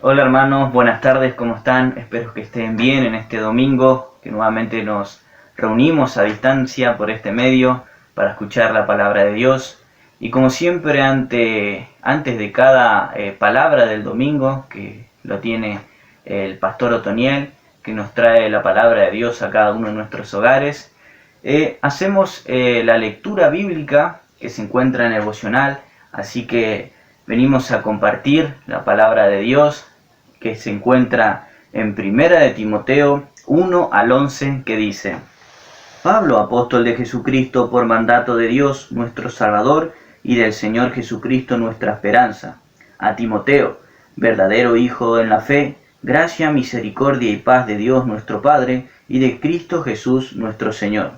Hola hermanos, buenas tardes, ¿cómo están? Espero que estén bien en este domingo, que nuevamente nos reunimos a distancia por este medio para escuchar la palabra de Dios. Y como siempre, antes de cada palabra del domingo, que lo tiene el pastor Otoniel, que nos trae la palabra de Dios a cada uno de nuestros hogares, hacemos la lectura bíblica que se encuentra en el devocional, así que venimos a compartir la palabra de Dios que se encuentra en Primera de Timoteo 1 al 11, que dice: Pablo, apóstol de Jesucristo, por mandato de Dios nuestro Salvador y del Señor Jesucristo nuestra esperanza, a Timoteo, verdadero hijo en la fe, gracia, misericordia y paz de Dios nuestro Padre y de Cristo Jesús nuestro Señor.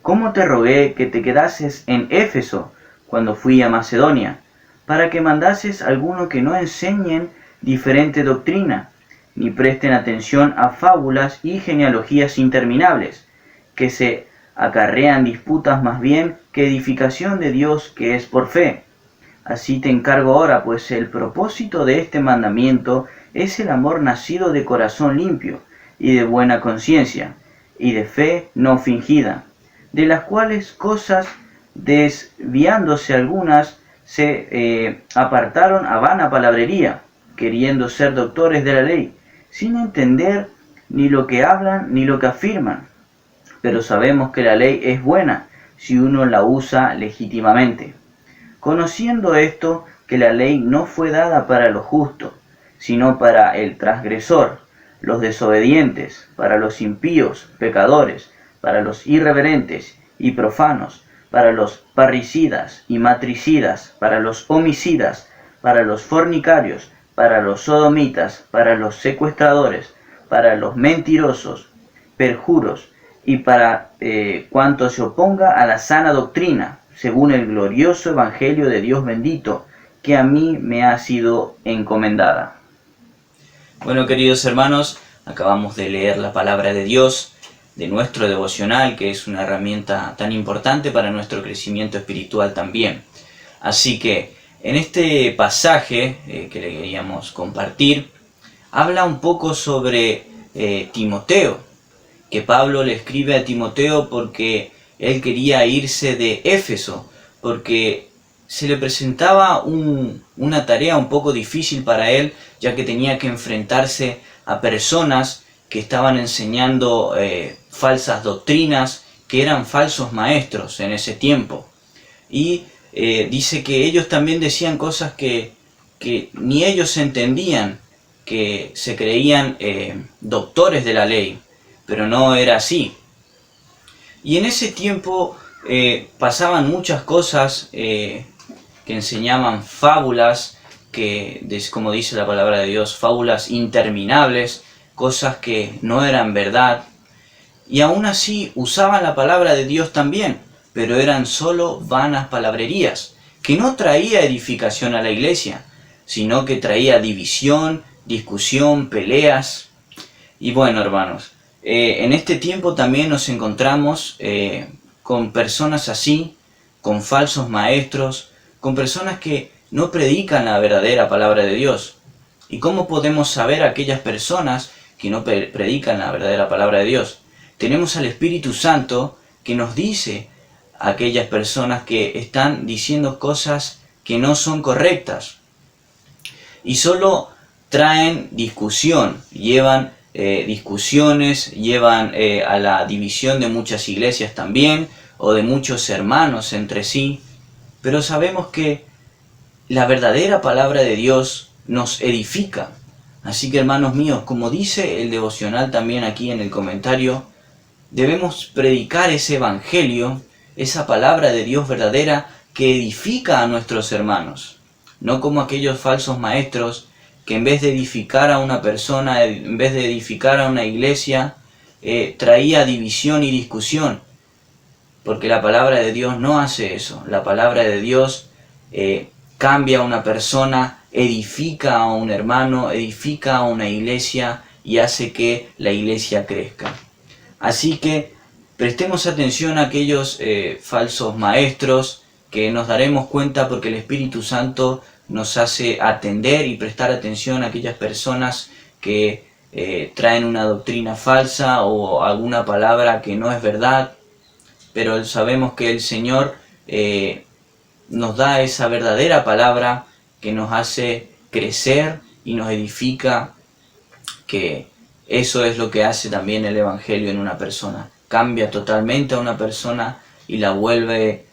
¿Cómo te rogué que te quedases en Éfeso cuando fui a Macedonia, para que mandases alguno que no enseñen diferente doctrina, ni presten atención a fábulas y genealogías interminables, que se acarrean disputas más bien que edificación de Dios que es por fe? Así te encargo ahora, pues el propósito de este mandamiento es el amor nacido de corazón limpio y de buena conciencia, y de fe no fingida, de las cuales cosas, desviándose algunas, se apartaron a vana palabrería, queriendo ser doctores de la ley, sin entender ni lo que hablan ni lo que afirman. Pero sabemos que la ley es buena si uno la usa legítimamente. Conociendo esto, que la ley no fue dada para los justos, sino para el transgresor, los desobedientes, para los impíos, pecadores, para los irreverentes y profanos, para los parricidas y matricidas, para los homicidas, para los fornicarios, para los sodomitas, para los secuestradores, para los mentirosos, perjuros, y para cuanto se oponga a la sana doctrina, según el glorioso Evangelio de Dios bendito, que a mí me ha sido encomendada. Bueno, queridos hermanos, acabamos de leer la palabra de Dios, de nuestro devocional, que es una herramienta tan importante para nuestro crecimiento espiritual también. Así que en este pasaje que le queríamos compartir, habla un poco sobre Timoteo, que Pablo le escribe a Timoteo porque él quería irse de Éfeso, porque se le presentaba una tarea un poco difícil para él, ya que tenía que enfrentarse a personas que estaban enseñando falsas doctrinas, que eran falsos maestros en ese tiempo. Y dice que ellos también decían cosas que ni ellos entendían, que se creían doctores de la ley, pero no era así. Y en ese tiempo pasaban muchas cosas que enseñaban fábulas, como dice la palabra de Dios, fábulas interminables, cosas que no eran verdad, y aún así usaban la palabra de Dios también, pero eran solo vanas palabrerías, que no traía edificación a la iglesia, sino que traía división, discusión, peleas. Y bueno, hermanos, en este tiempo también nos encontramos con personas así, con falsos maestros, con personas que no predican la verdadera palabra de Dios. ¿Y cómo podemos saber aquellas personas que no predican la verdadera palabra de Dios? Tenemos al Espíritu Santo que nos dice a aquellas personas que están diciendo cosas que no son correctas y solo traen discusión, llevan discusiones, llevan a la división de muchas iglesias también, o de muchos hermanos entre sí. Pero sabemos que la verdadera palabra de Dios nos edifica. Así que, hermanos míos, como dice el devocional también aquí en el comentario, debemos predicar ese evangelio, esa palabra de Dios verdadera que edifica a nuestros hermanos. No como aquellos falsos maestros que en vez de edificar a una persona, en vez de edificar a una iglesia, traía división y discusión. Porque la palabra de Dios no hace eso. La palabra de Dios cambia a una persona, edifica a un hermano, edifica a una iglesia y hace que la iglesia crezca. Así que prestemos atención a aquellos falsos maestros, que nos daremos cuenta porque el Espíritu Santo nos hace atender y prestar atención a aquellas personas que traen una doctrina falsa o alguna palabra que no es verdad, pero sabemos que el Señor nos da esa verdadera palabra que nos hace crecer y nos edifica, que eso es lo que hace también el Evangelio en una persona. Cambia totalmente a una persona y la vuelve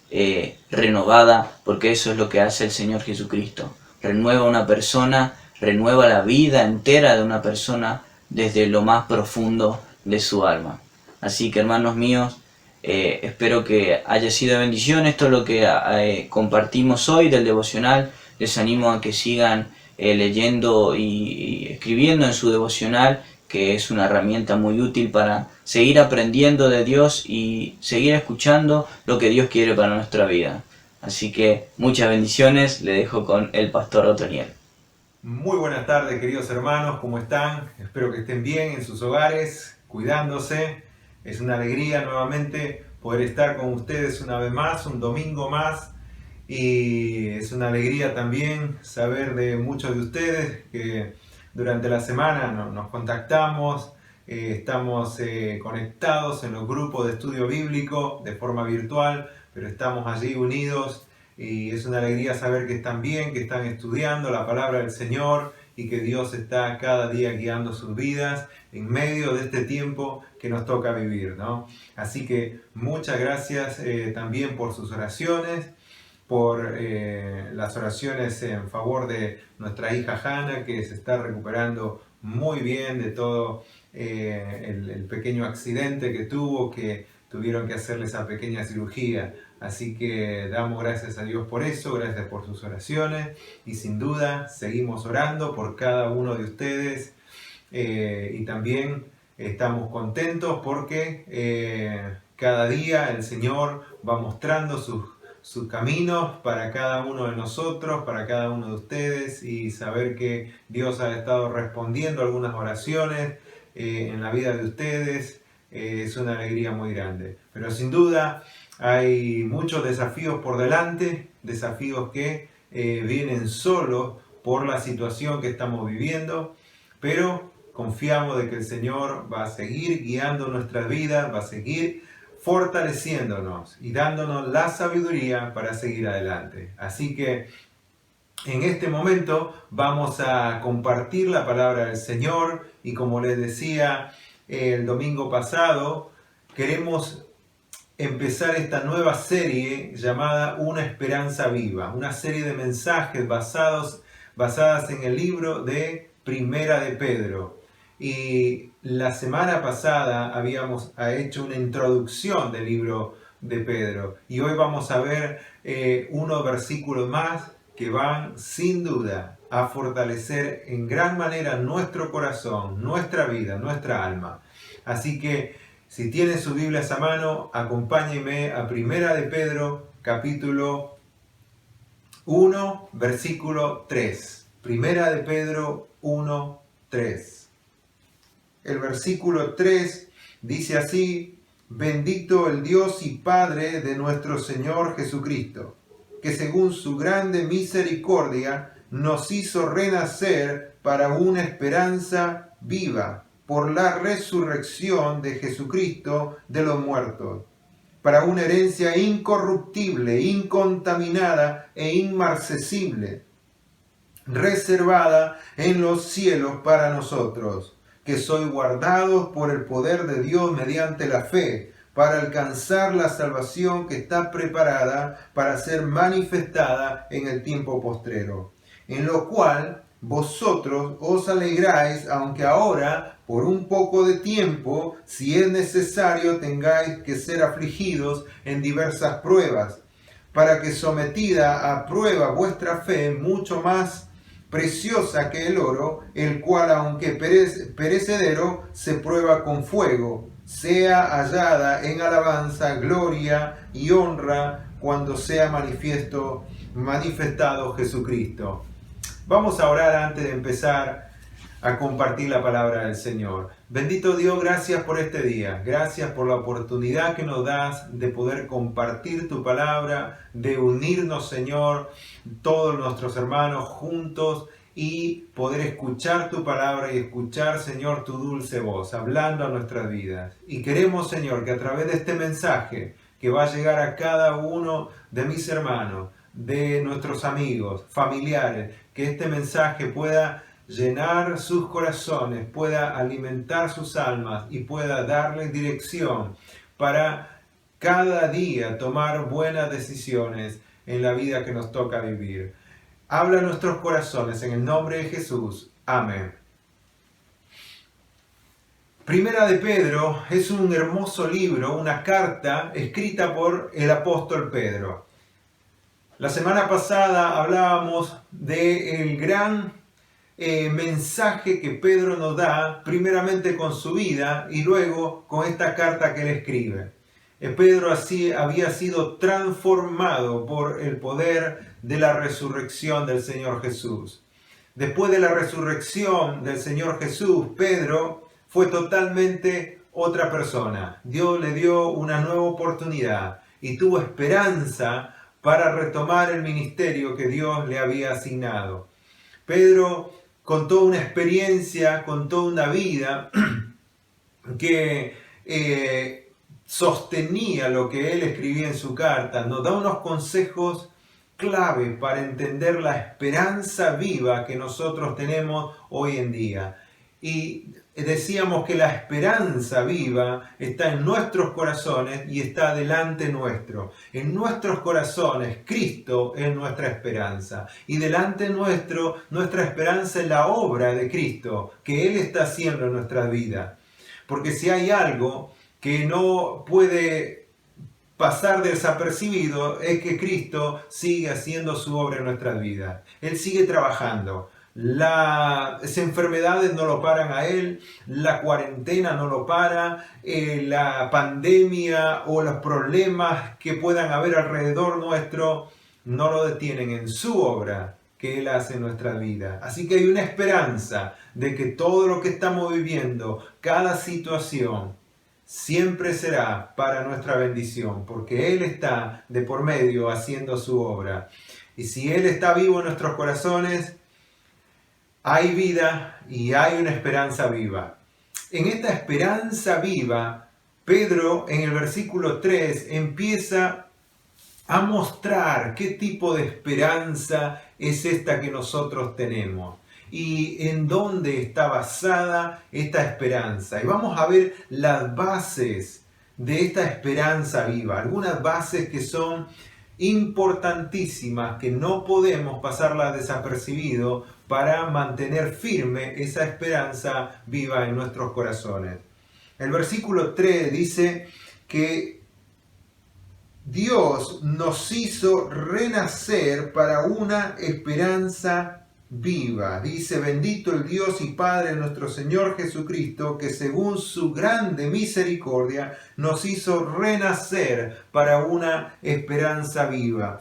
renovada, porque eso es lo que hace el Señor Jesucristo. Renueva a una persona, renueva la vida entera de una persona desde lo más profundo de su alma. Así que, hermanos míos, espero que haya sido de bendición. Esto es lo que compartimos hoy del devocional. Les animo a que sigan leyendo y escribiendo en su devocional, que es una herramienta muy útil para seguir aprendiendo de Dios y seguir escuchando lo que Dios quiere para nuestra vida. Así que muchas bendiciones, le dejo con el pastor Otoniel. Muy buenas tardes, queridos hermanos, ¿cómo están? Espero que estén bien en sus hogares, cuidándose. Es una alegría nuevamente poder estar con ustedes una vez más, un domingo más. Y es una alegría también saber de muchos de ustedes que durante la semana nos contactamos, estamos conectados en los grupos de estudio bíblico de forma virtual, pero estamos allí unidos y es una alegría saber que están bien, que están estudiando la palabra del Señor y que Dios está cada día guiando sus vidas en medio de este tiempo que nos toca vivir, ¿no? Así que muchas gracias también por sus oraciones, por las oraciones en favor de nuestra hija Hannah, que se está recuperando muy bien de todo el pequeño accidente que tuvo, que tuvieron que hacerle esa pequeña cirugía. Así que damos gracias a Dios por eso, gracias por sus oraciones y sin duda seguimos orando por cada uno de ustedes y también estamos contentos porque cada día el Señor va mostrando sus caminos para cada uno de nosotros, para cada uno de ustedes, y saber que Dios ha estado respondiendo algunas oraciones en la vida de ustedes es una alegría muy grande. Pero sin duda hay muchos desafíos por delante, desafíos que vienen solos por la situación que estamos viviendo, pero confiamos de que el Señor va a seguir guiando nuestras vidas, va a seguir fortaleciéndonos y dándonos la sabiduría para seguir adelante. Así que en este momento vamos a compartir la palabra del Señor y como les decía el domingo pasado, queremos empezar esta nueva serie llamada Una Esperanza Viva, una serie de mensajes basadas en el libro de Primera de Pedro. Y la semana pasada habíamos hecho una introducción del libro de Pedro y hoy vamos a ver unos versículos más que van sin duda a fortalecer en gran manera nuestro corazón, nuestra vida, nuestra alma. Así que si tienen sus Biblias a mano, acompáñenme a Primera de Pedro, capítulo 1, versículo 3. Primera de Pedro 1, 3. El versículo 3 dice así: bendito el Dios y Padre de nuestro Señor Jesucristo, que según su grande misericordia nos hizo renacer para una esperanza viva por la resurrección de Jesucristo de los muertos, para una herencia incorruptible, incontaminada e inmarcesible, reservada en los cielos para nosotros, que sois guardados por el poder de Dios mediante la fe, para alcanzar la salvación que está preparada para ser manifestada en el tiempo postrero, en lo cual vosotros os alegráis, aunque ahora, por un poco de tiempo, si es necesario, tengáis que ser afligidos en diversas pruebas, para que sometida a prueba vuestra fe, mucho más preciosa que el oro, el cual aunque perecedero, se prueba con fuego, sea hallada en alabanza, gloria y honra cuando sea manifestado Jesucristo. Vamos a orar antes de empezar a compartir la palabra del Señor. Bendito Dios, gracias por este día. Gracias por la oportunidad que nos das de poder compartir tu palabra, de unirnos, Señor, todos nuestros hermanos juntos y poder escuchar tu palabra y escuchar, Señor, tu dulce voz, hablando a nuestras vidas. Y queremos, Señor, que a través de este mensaje que va a llegar a cada uno de mis hermanos, de nuestros amigos, familiares, que este mensaje pueda llenar sus corazones, pueda alimentar sus almas y pueda darles dirección para cada día tomar buenas decisiones en la vida que nos toca vivir. Habla a nuestros corazones en el nombre de Jesús. Amén. Primera de Pedro es un hermoso libro, una carta escrita por el apóstol Pedro. La semana pasada hablábamos del gran mensaje que Pedro nos da, primeramente con su vida y luego con esta carta que él escribe. Pedro así había sido transformado por el poder de la resurrección del Señor Jesús. Después de la resurrección del Señor Jesús, Pedro fue totalmente otra persona. Dios le dio una nueva oportunidad y tuvo esperanza para retomar el ministerio que Dios le había asignado. Pedro contó una experiencia, contó una vida que sostenía lo que él escribía en su carta. Nos da unos consejos clave para entender la esperanza viva que nosotros tenemos hoy en día. Y decíamos que la esperanza viva está en nuestros corazones y está delante nuestro. En nuestros corazones, Cristo es nuestra esperanza. Y delante nuestro, nuestra esperanza es la obra de Cristo que Él está haciendo en nuestra vida. Porque si hay algo que no puede pasar desapercibido, es que Cristo sigue haciendo su obra en nuestras vidas. Él sigue trabajando. Las enfermedades no lo paran a él, la cuarentena no lo para, la pandemia o los problemas que puedan haber alrededor nuestro no lo detienen en su obra que él hace en nuestra vida. Así que hay una esperanza de que todo lo que estamos viviendo, cada situación, siempre será para nuestra bendición, porque Él está de por medio haciendo su obra. Y si Él está vivo en nuestros corazones, hay vida y hay una esperanza viva. En esta esperanza viva, Pedro en el versículo 3 empieza a mostrar qué tipo de esperanza es esta que nosotros tenemos y en dónde está basada esta esperanza. Y vamos a ver las bases de esta esperanza viva, algunas bases que son importantísimas, que no podemos pasarlas desapercibido para mantener firme esa esperanza viva en nuestros corazones. El versículo 3 dice que Dios nos hizo renacer para una esperanza viva. Dice: bendito el Dios y Padre de nuestro Señor Jesucristo, que según su grande misericordia nos hizo renacer para una esperanza viva.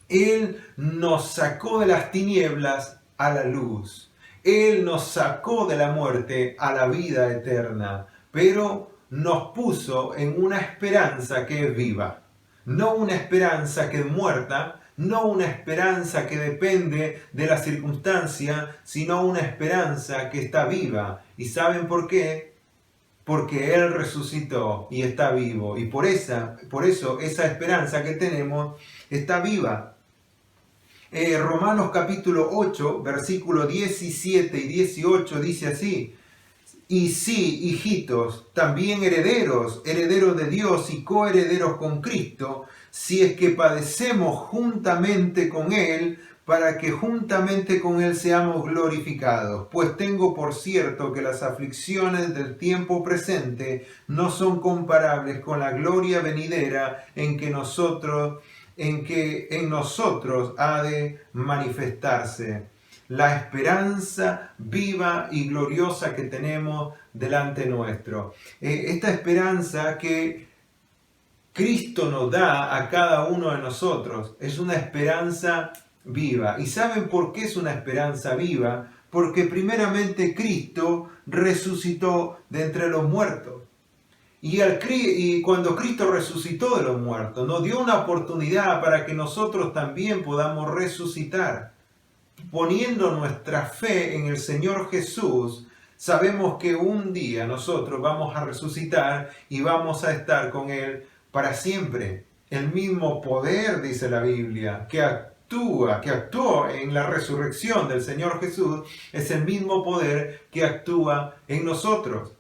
Él nos sacó de las tinieblas a la luz. Él nos sacó de la muerte a la vida eterna, pero nos puso en una esperanza que es viva. No una esperanza que es muerta, no una esperanza que depende de la circunstancia, sino una esperanza que está viva. ¿Y saben por qué? Porque Él resucitó y está vivo. Y por eso esa esperanza que tenemos está viva. Romanos capítulo 8, versículos 17 y 18 dice así: y sí, hijitos, también herederos, herederos de Dios y coherederos con Cristo, si es que padecemos juntamente con Él, para que juntamente con Él seamos glorificados. Pues tengo por cierto que las aflicciones del tiempo presente no son comparables con la gloria venidera en que en nosotros ha de manifestarse. La esperanza viva y gloriosa que tenemos delante nuestro. Esta esperanza que Cristo nos da a cada uno de nosotros es una esperanza viva. ¿Y saben por qué es una esperanza viva? Porque primeramente Cristo resucitó de entre los muertos. Y cuando Cristo resucitó de los muertos, nos dio una oportunidad para que nosotros también podamos resucitar. Poniendo nuestra fe en el Señor Jesús, sabemos que un día nosotros vamos a resucitar y vamos a estar con Él para siempre. El mismo poder, dice la Biblia, que actuó en la resurrección del Señor Jesús, es el mismo poder que actúa en nosotros.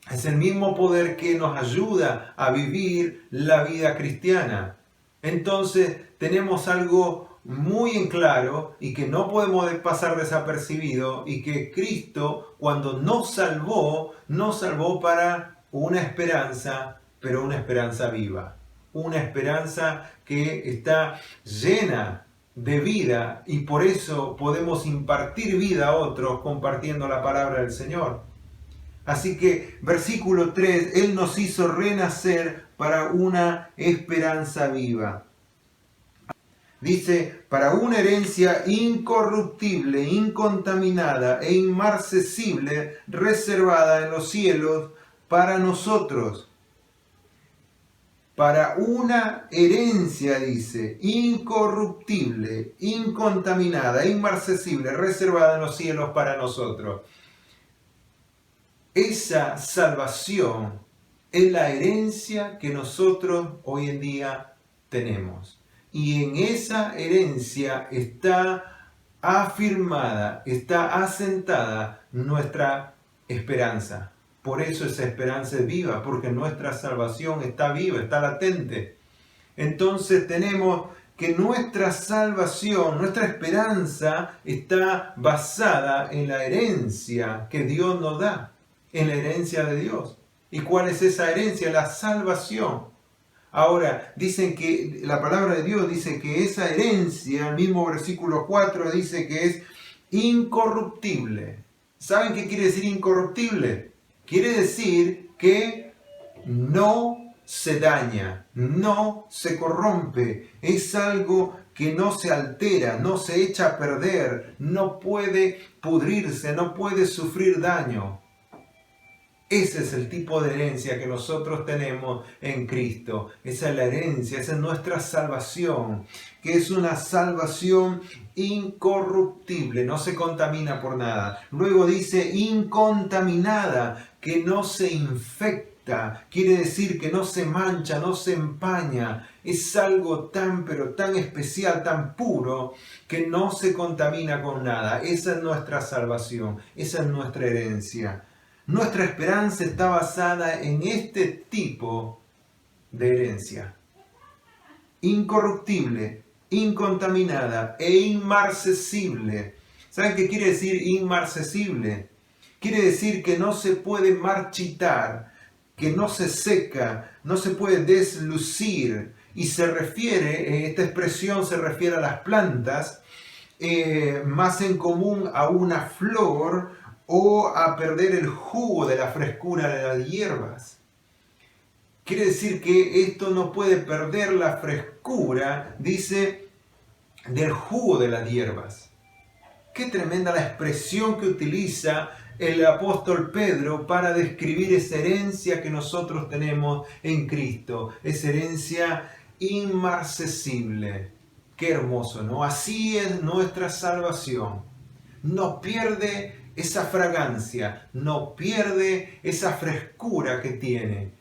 Es el mismo poder que nos ayuda a vivir la vida cristiana. Entonces tenemos algo muy en claro y que no podemos pasar desapercibido, y que Cristo, cuando nos salvó para una esperanza, pero una esperanza viva. Una esperanza que está llena de vida, y por eso podemos impartir vida a otros compartiendo la palabra del Señor. Así que, versículo 3, Él nos hizo renacer para una esperanza viva. Dice, para una herencia incorruptible, incontaminada e inmarcesible, reservada en los cielos para nosotros. Para una herencia, dice, incorruptible, incontaminada, inmarcesible, reservada en los cielos para nosotros. Esa salvación es la herencia que nosotros hoy en día tenemos. Y en esa herencia está afirmada, está asentada nuestra esperanza. Por eso esa esperanza es viva, porque nuestra salvación está viva, está latente. Entonces tenemos que nuestra salvación, nuestra esperanza está basada en la herencia que Dios nos da, en la herencia de Dios. ¿Y cuál es esa herencia? La salvación. Ahora, dicen que la palabra de Dios dice que esa herencia, el mismo versículo 4 dice que es incorruptible. ¿Saben qué quiere decir incorruptible? Quiere decir que no se daña, no se corrompe. Es algo que no se altera, no se echa a perder, no puede pudrirse, no puede sufrir daño. Ese es el tipo de herencia que nosotros tenemos en Cristo. Esa es la herencia, esa es nuestra salvación, que es una salvación incorruptible, no se contamina por nada. Luego dice incontaminada, que no se infecta, quiere decir que no se mancha, no se empaña. Es algo tan, pero tan especial, tan puro, que no se contamina con nada. Esa es nuestra salvación, esa es nuestra herencia. Nuestra esperanza está basada en este tipo de herencia. Incorruptible, incontaminada e inmarcesible. ¿Saben qué quiere decir inmarcesible? Quiere decir que no se puede marchitar, que no se seca, no se puede deslucir. Y esta expresión se refiere a las plantas, más en común a una flor, o a perder el jugo de la frescura de las hierbas. Quiere decir que esto no puede perder la frescura, dice, del jugo de las hierbas. Qué tremenda la expresión que utiliza el apóstol Pedro para describir esa herencia que nosotros tenemos en Cristo. Esa herencia inmarcesible. Qué hermoso, ¿no? Así es nuestra salvación. No pierde esa fragancia, no pierde esa frescura que tiene.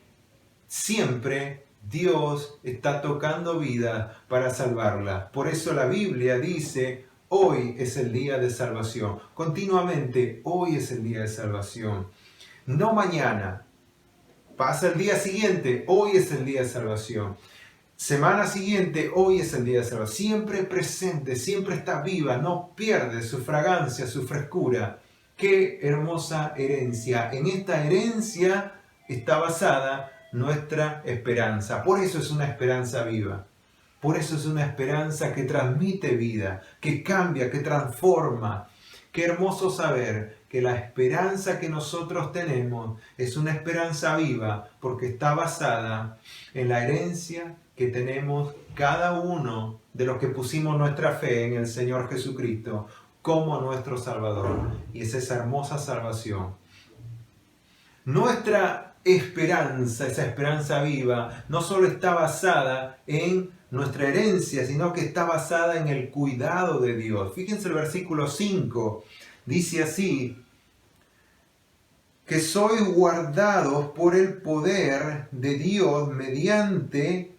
Siempre Dios está tocando vida para salvarla. Por eso la Biblia dice, hoy es el día de salvación. Continuamente, hoy es el día de salvación. No mañana. Pasa el día siguiente, hoy es el día de salvación. Semana siguiente, hoy es el día de salvación. Siempre presente, siempre está viva, no pierde su fragancia, su frescura. ¡Qué hermosa herencia! En esta herencia está basada nuestra esperanza. Por eso es una esperanza viva. Por eso es una esperanza que transmite vida, que cambia, que transforma. Qué hermoso saber que la esperanza que nosotros tenemos es una esperanza viva, porque está basada en la herencia que tenemos cada uno de los que pusimos nuestra fe en el Señor Jesucristo. como nuestro Salvador. Y es esa hermosa salvación. Nuestra esperanza, esa esperanza viva, no solo está basada en nuestra herencia, sino que está basada en el cuidado de Dios. Fíjense el versículo 5, dice así: que sois guardados por el poder de Dios mediante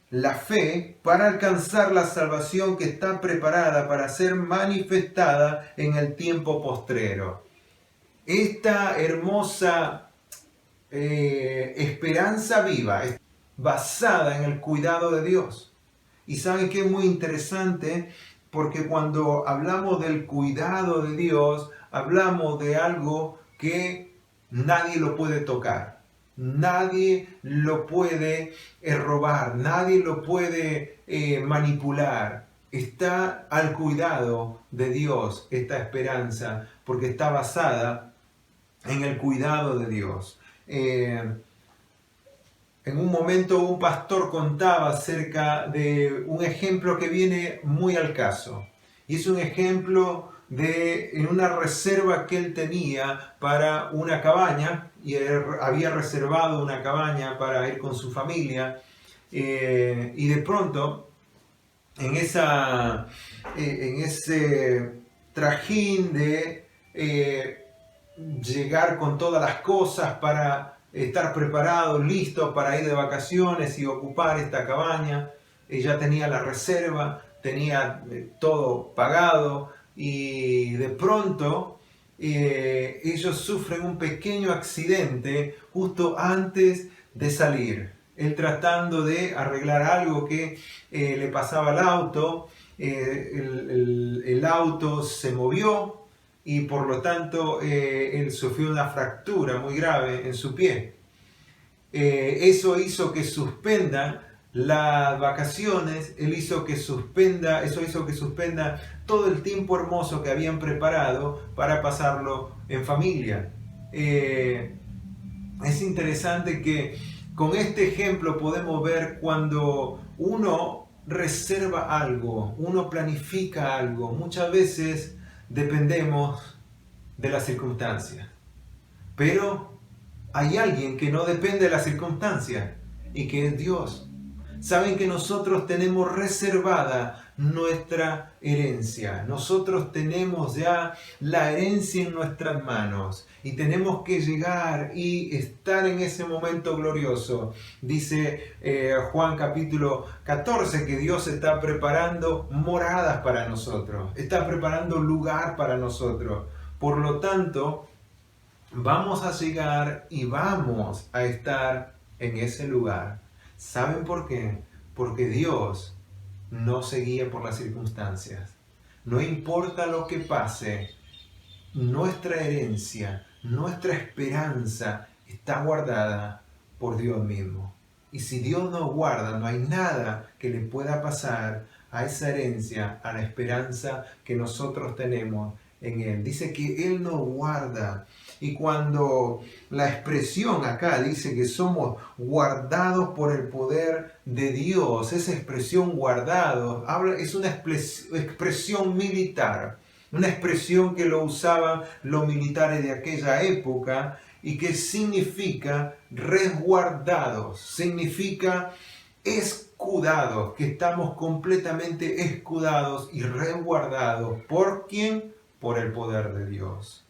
la fe para alcanzar la salvación que está preparada para ser manifestada en el tiempo postrero. Esta hermosa esperanza viva es basada en el cuidado de Dios. Y saben que es muy interesante, porque cuando hablamos del cuidado de Dios, hablamos de algo que nadie lo puede tocar, nadie lo puede robar, nadie lo puede manipular. Está al cuidado de Dios esta esperanza, porque está basada en el cuidado de Dios. En un momento un pastor contaba acerca de un ejemplo que viene muy al caso. Y es un ejemplo de una reserva que él tenía para una cabaña. Y él había reservado una cabaña para ir con su familia. Y de pronto, en ese trajín de llegar con todas las cosas para estar preparados, listos para ir de vacaciones y ocupar esta cabaña. Ella tenía la reserva, tenía todo pagado, y de pronto ellos sufren un pequeño accidente justo antes de salir. Él tratando de arreglar algo que le pasaba al auto, el auto se movió, y por lo tanto él sufrió una fractura muy grave en su pie. Eso hizo que suspendan las vacaciones, eso hizo que suspenda todo el tiempo hermoso que habían preparado para pasarlo en familia. Es interesante que con este ejemplo podemos ver cuando uno reserva algo, uno planifica algo, muchas veces dependemos de las circunstancias. Pero hay alguien que no depende de las circunstancias, y que es Dios. Saben que nosotros tenemos reservada nuestra herencia. Nosotros tenemos ya la herencia en nuestras manos, y tenemos que llegar y estar en ese momento glorioso. Dice Juan capítulo 14 que Dios está preparando moradas para nosotros, está preparando lugar para nosotros. Por lo tanto, vamos a llegar y vamos a estar en ese lugar. ¿Saben por qué? Porque Dios no se guía por las circunstancias. No importa lo que pase, nuestra herencia, nuestra esperanza está guardada por Dios mismo. Y si Dios nos guarda, no hay nada que le pueda pasar a esa herencia, a la esperanza que nosotros tenemos en Él. Dice que Él nos guarda. Y cuando la expresión acá dice que somos guardados por el poder de Dios, esa expresión guardados es una expresión militar, una expresión que lo usaban los militares de aquella época, y que significa resguardados, significa escudados, que estamos completamente escudados y resguardados. ¿Por quién? Por el poder de Dios.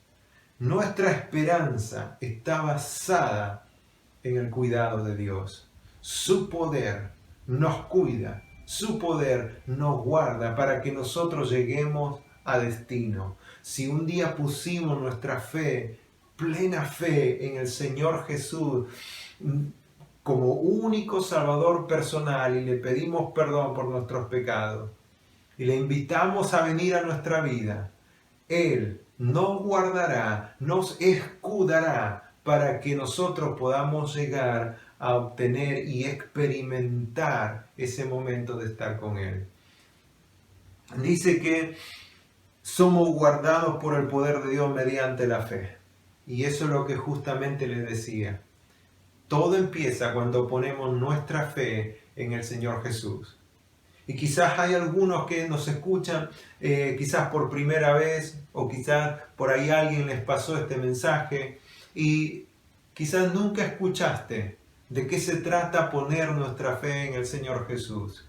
Nuestra esperanza está basada en el cuidado de Dios. Su poder nos cuida, su poder nos guarda para que nosotros lleguemos a destino. Si un día pusimos nuestra fe, plena fe en el Señor Jesús como único Salvador personal, y le pedimos perdón por nuestros pecados, y le invitamos a venir a nuestra vida, Él nos guardará, nos escudará para que nosotros podamos llegar a obtener y experimentar ese momento de estar con Él. Dice que somos guardados por el poder de Dios mediante la fe. Y eso es lo que justamente les decía. Todo empieza cuando ponemos nuestra fe en el Señor Jesús. Y quizás hay algunos que nos escuchan quizás por primera vez, o quizás por ahí alguien les pasó este mensaje y quizás nunca escuchaste de qué se trata poner nuestra fe en el Señor Jesús.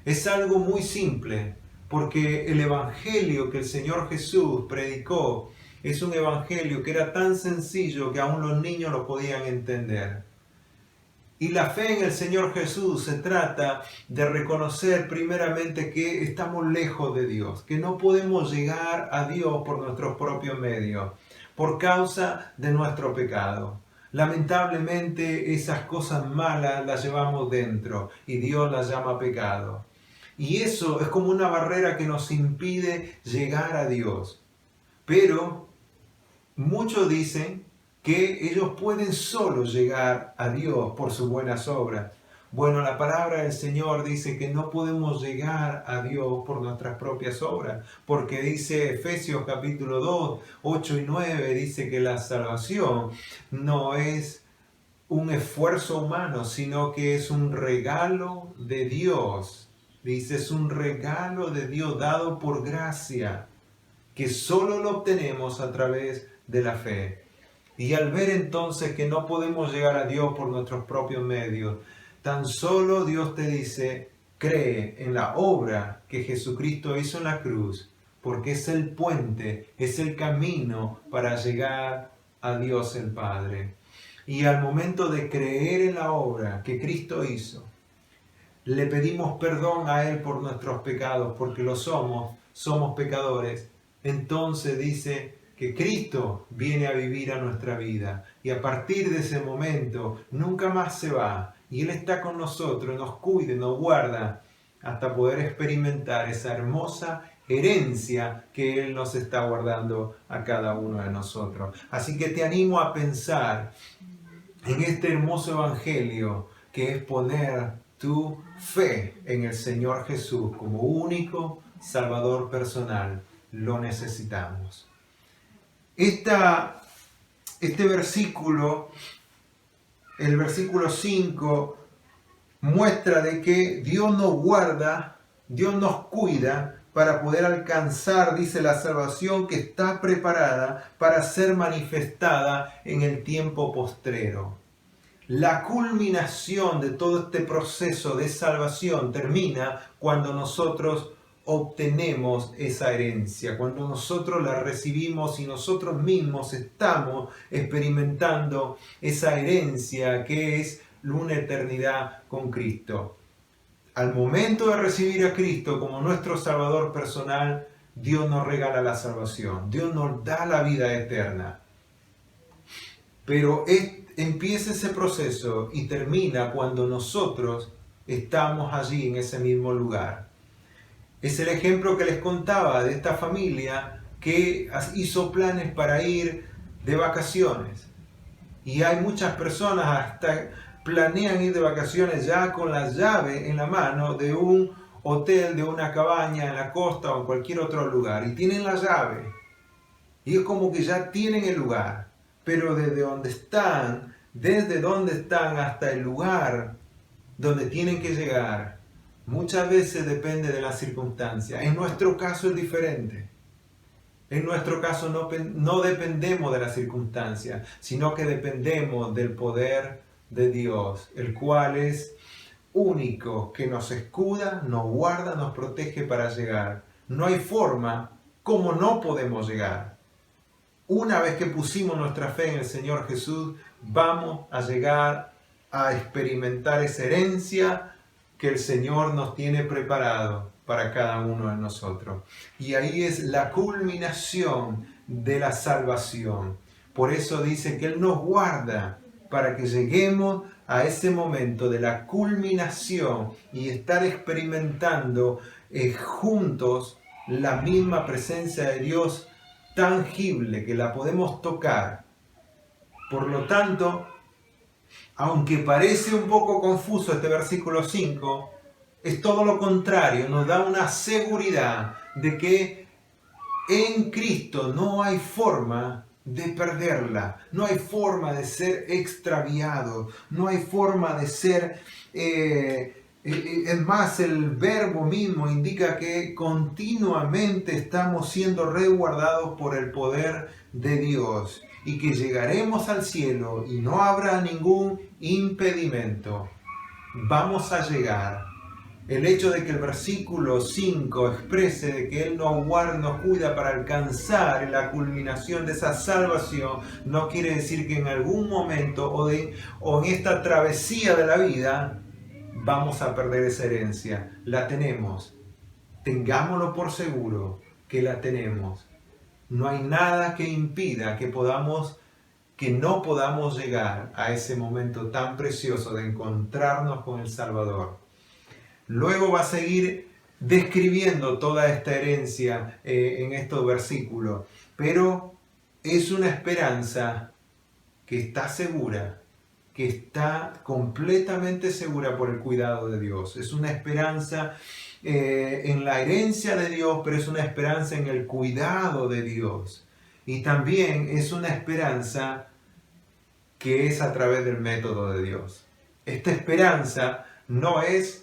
Es algo muy simple, porque el evangelio que el Señor Jesús predicó es un evangelio que era tan sencillo que aún los niños lo podían entender. Y la fe en el Señor Jesús se trata de reconocer primeramente que estamos lejos de Dios, que no podemos llegar a Dios por nuestros propios medios, por causa de nuestro pecado. Lamentablemente esas cosas malas las llevamos dentro y Dios las llama pecado. Y eso es como una barrera que nos impide llegar a Dios. Pero muchos dicen que ellos pueden solo llegar a Dios por sus buenas obras. Bueno, la palabra del Señor dice que no podemos llegar a Dios por nuestras propias obras, porque dice Efesios capítulo 2, 8 y 9, dice que la salvación no es un esfuerzo humano, sino que es un regalo de Dios. Dice, es un regalo de Dios dado por gracia, que solo lo obtenemos a través de la fe. Y al ver entonces que no podemos llegar a Dios por nuestros propios medios, tan solo Dios te dice, cree en la obra que Jesucristo hizo en la cruz, porque es el puente, es el camino para llegar a Dios el Padre. Y al momento de creer en la obra que Cristo hizo, le pedimos perdón a Él por nuestros pecados, porque lo somos pecadores. Entonces dice que Cristo viene a vivir a nuestra vida y a partir de ese momento nunca más se va y Él está con nosotros, nos cuida, nos guarda hasta poder experimentar esa hermosa herencia que Él nos está guardando a cada uno de nosotros. Así que te animo a pensar en este hermoso evangelio que es poner tu fe en el Señor Jesús como único Salvador personal. Lo necesitamos. Este versículo, el versículo 5, muestra de que Dios nos guarda, Dios nos cuida para poder alcanzar, dice, la salvación que está preparada para ser manifestada en el tiempo postrero. La culminación de todo este proceso de salvación termina cuando nosotros obtenemos esa herencia, cuando nosotros la recibimos y nosotros mismos estamos experimentando esa herencia que es una eternidad con Cristo. Al momento de recibir a Cristo como nuestro Salvador personal, Dios nos regala la salvación, Dios nos da la vida eterna. Pero empieza ese proceso y termina cuando nosotros estamos allí en ese mismo lugar. Es el ejemplo que les contaba de esta familia que hizo planes para ir de vacaciones. Y hay muchas personas hasta planean ir de vacaciones ya con la llave en la mano de un hotel, de una cabaña en la costa o en cualquier otro lugar. Y tienen la llave. Y es como que ya tienen el lugar. Pero desde donde están hasta el lugar donde tienen que llegar, muchas veces depende de las circunstancias. En nuestro caso es diferente. En nuestro caso no dependemos de las circunstancias, sino que dependemos del poder de Dios, el cual es único, que nos escuda, nos guarda, nos protege para llegar. No hay forma como no podemos llegar. Una vez que pusimos nuestra fe en el Señor Jesús, vamos a llegar a experimentar esa herencia que el Señor nos tiene preparado para cada uno de nosotros. Y ahí es la culminación de la salvación. Por eso dice que Él nos guarda para que lleguemos a ese momento de la culminación y estar experimentando juntos la misma presencia de Dios tangible, que la podemos tocar. Por lo tanto, aunque parece un poco confuso este versículo 5, es todo lo contrario, nos da una seguridad de que en Cristo no hay forma de perderla, no hay forma de ser extraviado, no hay forma de ser Es más, el verbo mismo indica que continuamente estamos siendo resguardados por el poder de Dios y que llegaremos al cielo y no habrá ningún impedimento. Vamos a llegar. El hecho de que el versículo 5 exprese de que Él nos guarda, nos cuida para alcanzar la culminación de esa salvación, no quiere decir que en algún momento o en esta travesía de la vida vamos a perder esa herencia. La tenemos. Tengámoslo por seguro que la tenemos. No hay nada que impida que no podamos llegar a ese momento tan precioso de encontrarnos con el Salvador. Luego va a seguir describiendo toda esta herencia en estos versículos, pero es una esperanza que está segura, que está completamente segura por el cuidado de Dios. Es una esperanza en la herencia de Dios, pero es una esperanza en el cuidado de Dios. Y también es una esperanza que es a través del método de Dios. Esta esperanza no es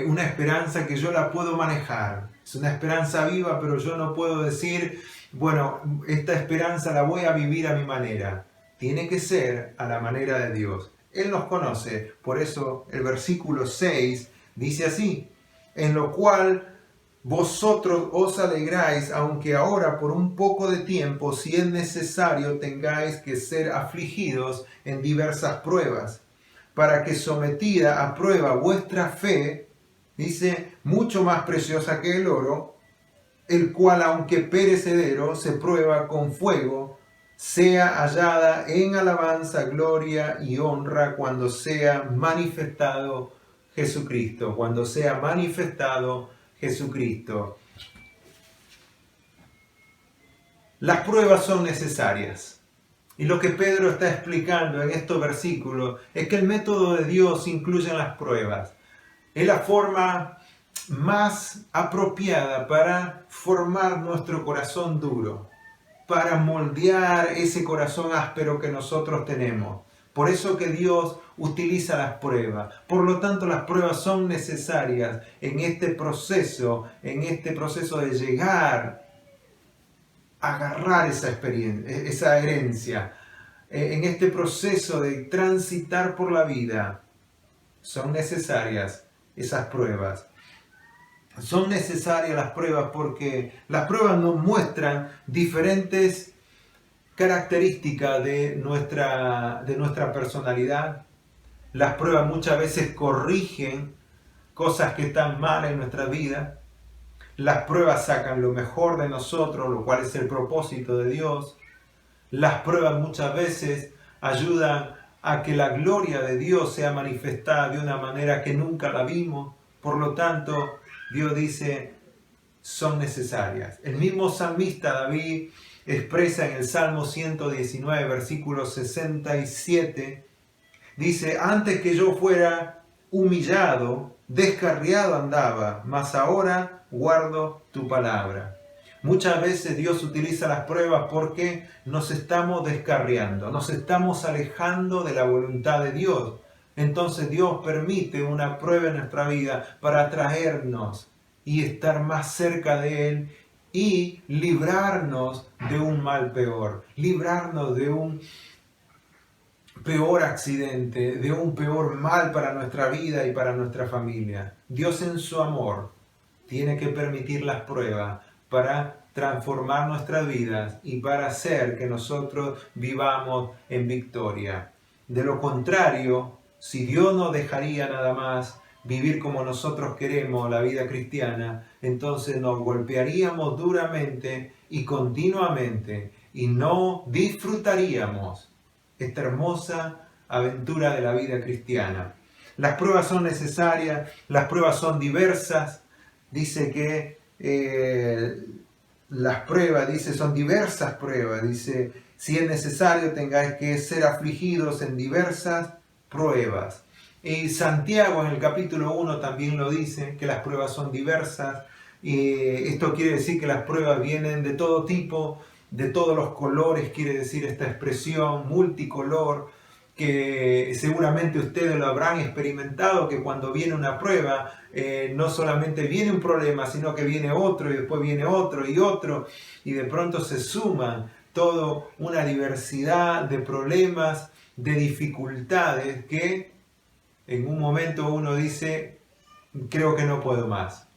una esperanza que yo la puedo manejar. Es una esperanza viva, pero yo no puedo decir, bueno, esta esperanza la voy a vivir a mi manera. Tiene que ser a la manera de Dios. Él nos conoce, por eso el versículo 6 dice así: en lo cual vosotros os alegráis, aunque ahora por un poco de tiempo, si es necesario, tengáis que ser afligidos en diversas pruebas, para que sometida a prueba vuestra fe, dice, mucho más preciosa que el oro, el cual aunque perecedero se prueba con fuego, sea hallada en alabanza, gloria y honra cuando sea manifestado Jesucristo. Cuando sea manifestado Jesucristo. Las pruebas son necesarias. Y lo que Pedro está explicando en estos versículos es que el método de Dios incluye las pruebas. Es la forma más apropiada para formar nuestro corazón duro, para moldear ese corazón áspero que nosotros tenemos. Por eso que Dios utiliza las pruebas. Por lo tanto, las pruebas son necesarias en este proceso de llegar a agarrar esa experiencia, esa herencia. En este proceso de transitar por la vida, son necesarias esas pruebas. Son necesarias las pruebas porque las pruebas nos muestran diferentes características de nuestra personalidad. Las pruebas muchas veces corrigen cosas que están mal en nuestra vida. Las pruebas sacan lo mejor de nosotros, lo cual es el propósito de Dios. Las pruebas muchas veces ayudan a que la gloria de Dios sea manifestada de una manera que nunca la vimos. Por lo tanto, Dios dice, son necesarias. El mismo salmista David expresa en el Salmo 119, versículo 67, dice, antes que yo fuera humillado, descarriado andaba, mas ahora guardo tu palabra. Muchas veces Dios utiliza las pruebas porque nos estamos descarriando, nos estamos alejando de la voluntad de Dios. Entonces Dios permite una prueba en nuestra vida para atraernos y estar más cerca de Él y librarnos de un mal peor, librarnos de un peor accidente, de un peor mal para nuestra vida y para nuestra familia. Dios en su amor tiene que permitir las pruebas para transformar nuestras vidas y para hacer que nosotros vivamos en victoria. De lo contrario, si Dios nos dejaría nada más vivir como nosotros queremos la vida cristiana, entonces nos golpearíamos duramente y continuamente y no disfrutaríamos esta hermosa aventura de la vida cristiana. Las pruebas son necesarias, las pruebas son diversas. Dice que las pruebas, son diversas pruebas. Dice, si es necesario, tengáis que ser afligidos en diversas pruebas. Y Santiago en el capítulo 1 también lo dice, que las pruebas son diversas. Y esto quiere decir que las pruebas vienen de todo tipo, de todos los colores, quiere decir esta expresión, multicolor, que seguramente ustedes lo habrán experimentado, que cuando viene una prueba, no solamente viene un problema, sino que viene otro y después viene otro, y de pronto se suman toda una diversidad de problemas, de dificultades, que en un momento uno dice, creo que no puedo más.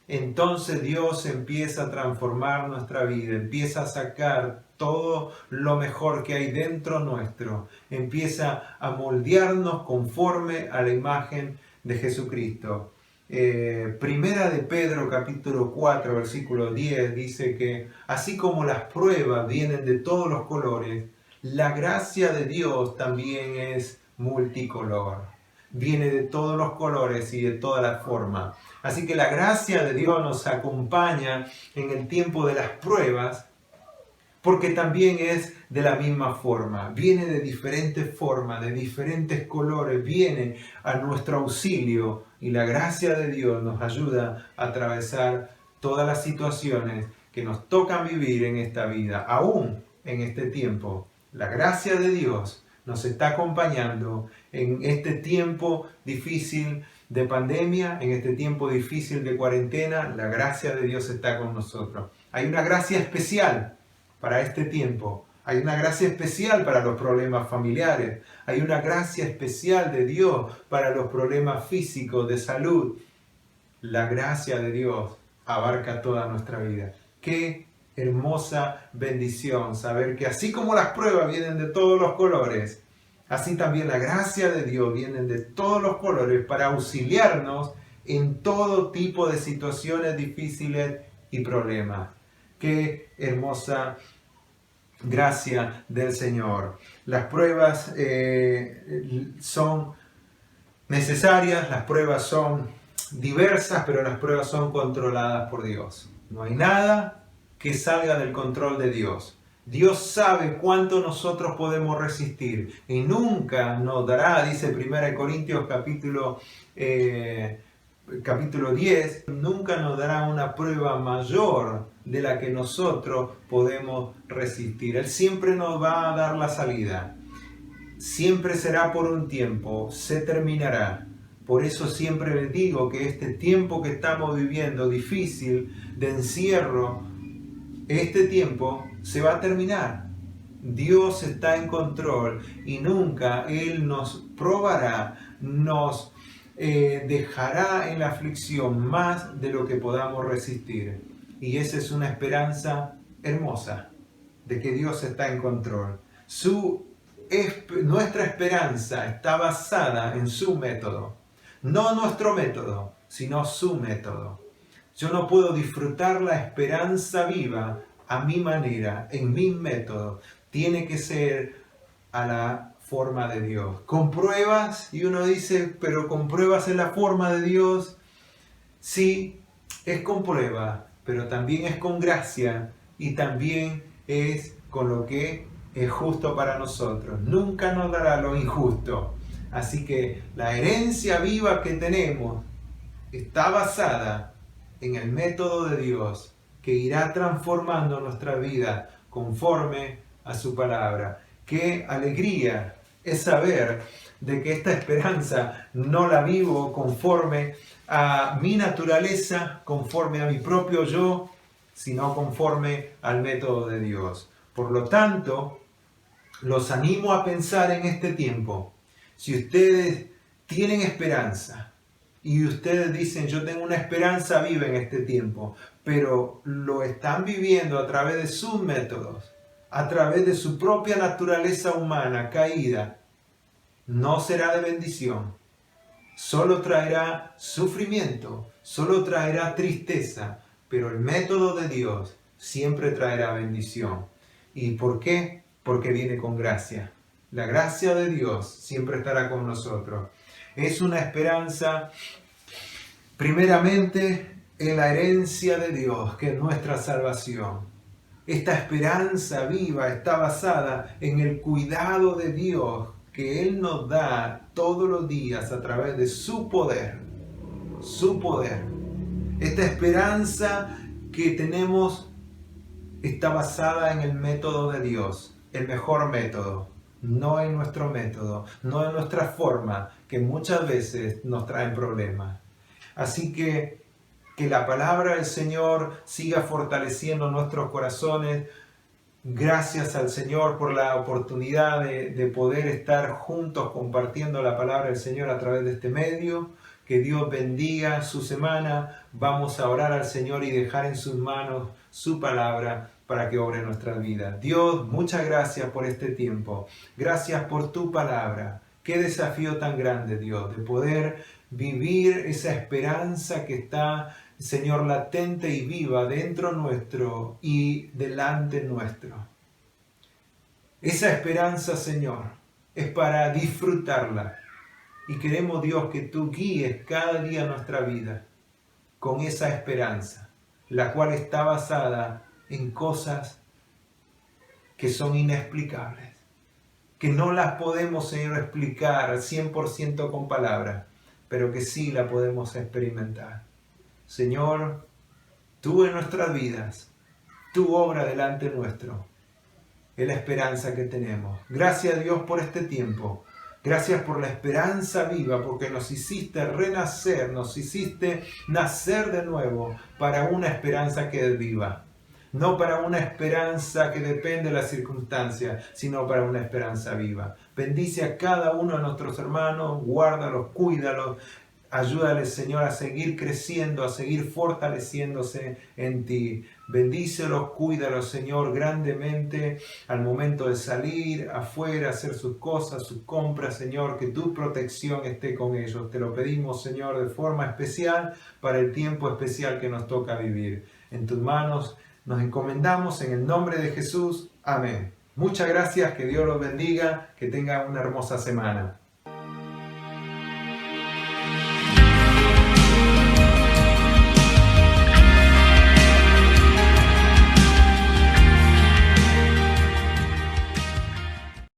Entonces Dios empieza a transformar nuestra vida, empieza a sacar todo lo mejor que hay dentro nuestro, empieza a moldearnos conforme a la imagen de Jesucristo. Primera de Pedro capítulo 4 versículo 10 dice que así como las pruebas vienen de todos los colores, la gracia de Dios también es multicolor. Viene de todos los colores y de todas las formas. Así que la gracia de Dios nos acompaña en el tiempo de las pruebas, porque también es de la misma forma. Viene de diferentes formas, de diferentes colores, viene a nuestro auxilio, y la gracia de Dios nos ayuda a atravesar todas las situaciones que nos tocan vivir en esta vida, aún en este tiempo. La gracia de Dios nos está acompañando en este tiempo difícil de pandemia, en este tiempo difícil de cuarentena. La gracia de Dios está con nosotros. Hay una gracia especial para este tiempo. Hay una gracia especial para los problemas familiares. Hay una gracia especial de Dios para los problemas físicos, de salud. La gracia de Dios abarca toda nuestra vida. ¡Qué hermosa bendición saber que así como las pruebas vienen de todos los colores, así también la gracia de Dios viene de todos los colores para auxiliarnos en todo tipo de situaciones difíciles y problemas. Qué hermosa gracia del Señor. Las pruebas son necesarias, las pruebas son diversas, pero las pruebas son controladas por Dios. No hay nada que salga del control de Dios. Dios sabe cuánto nosotros podemos resistir y nunca nos dará, dice 1 Corintios capítulo 10, nunca nos dará una prueba mayor de la que nosotros podemos resistir. Él siempre nos va a dar la salida. Siempre será por un tiempo, se terminará. Por eso siempre les digo que este tiempo que estamos viviendo difícil, de encierro, este tiempo se va a terminar. Dios está en control y nunca Él nos probará, nos dejará en la aflicción más de lo que podamos resistir. Y esa es una esperanza hermosa de que Dios está en control. Nuestra esperanza está basada en su método. No nuestro método, sino su método. Yo no puedo disfrutar la esperanza viva a mi manera, en mi método. Tiene que ser a la forma de Dios. Con pruebas, y uno dice, pero con pruebas en la forma de Dios. Sí, es con prueba, pero también es con gracia y también es con lo que es justo para nosotros. Nunca nos dará lo injusto. Así que la herencia viva que tenemos está basada en el método de Dios, que irá transformando nuestra vida conforme a su palabra. Qué alegría es saber de que esta esperanza no la vivo conforme a mi naturaleza, conforme a mi propio yo, sino conforme al método de Dios. Por lo tanto, los animo a pensar en este tiempo. Si ustedes tienen esperanza y ustedes dicen, yo tengo una esperanza viva en este tiempo, pero lo están viviendo a través de sus métodos, a través de su propia naturaleza humana caída, no será de bendición. Solo traerá sufrimiento, solo traerá tristeza, pero el método de Dios siempre traerá bendición. ¿Y por qué? Porque viene con gracia. La gracia de Dios siempre estará con nosotros. Es una esperanza, primeramente, en la herencia de Dios, que es nuestra salvación. Esta esperanza viva está basada en el cuidado de Dios que Él nos da todos los días a través de su poder. Su poder. Esta esperanza que tenemos está basada en el método de Dios, el mejor método. no en nuestro método, no en nuestra forma, que muchas veces nos traen problemas. Así que la palabra del Señor siga fortaleciendo nuestros corazones. Gracias al Señor por la oportunidad de poder estar juntos compartiendo la palabra del Señor a través de este medio. Que Dios bendiga su semana. Vamos a orar al Señor y dejar en sus manos su palabra para que obre en nuestras vidas. Dios, muchas gracias por este tiempo. Gracias por tu palabra. Qué desafío tan grande, Dios, de poder vivir esa esperanza que está, Señor, latente y viva dentro nuestro y delante nuestro. Esa esperanza, Señor, es para disfrutarla. Y queremos, Dios, que tú guíes cada día nuestra vida con esa esperanza, la cual está basada en cosas que son inexplicables, que no las podemos, Señor, explicar al 100% con palabras, pero que sí la podemos experimentar. Señor, tú en nuestras vidas, tu obra delante nuestro, es la esperanza que tenemos. Gracias a Dios por este tiempo. Gracias por la esperanza viva, porque nos hiciste renacer, nos hiciste nacer de nuevo para una esperanza que es viva. No para una esperanza que depende de las circunstancias, sino para una esperanza viva. Bendice a cada uno de nuestros hermanos, guárdalos, cuídalos. Ayúdales, Señor, a seguir creciendo, a seguir fortaleciéndose en ti. Bendícelos, cuídalos, Señor, grandemente al momento de salir afuera, hacer sus cosas, sus compras, Señor, que tu protección esté con ellos. Te lo pedimos, Señor, de forma especial para el tiempo especial que nos toca vivir. En tus manos nos encomendamos en el nombre de Jesús. Amén. Muchas gracias, que Dios los bendiga, que tengan una hermosa semana.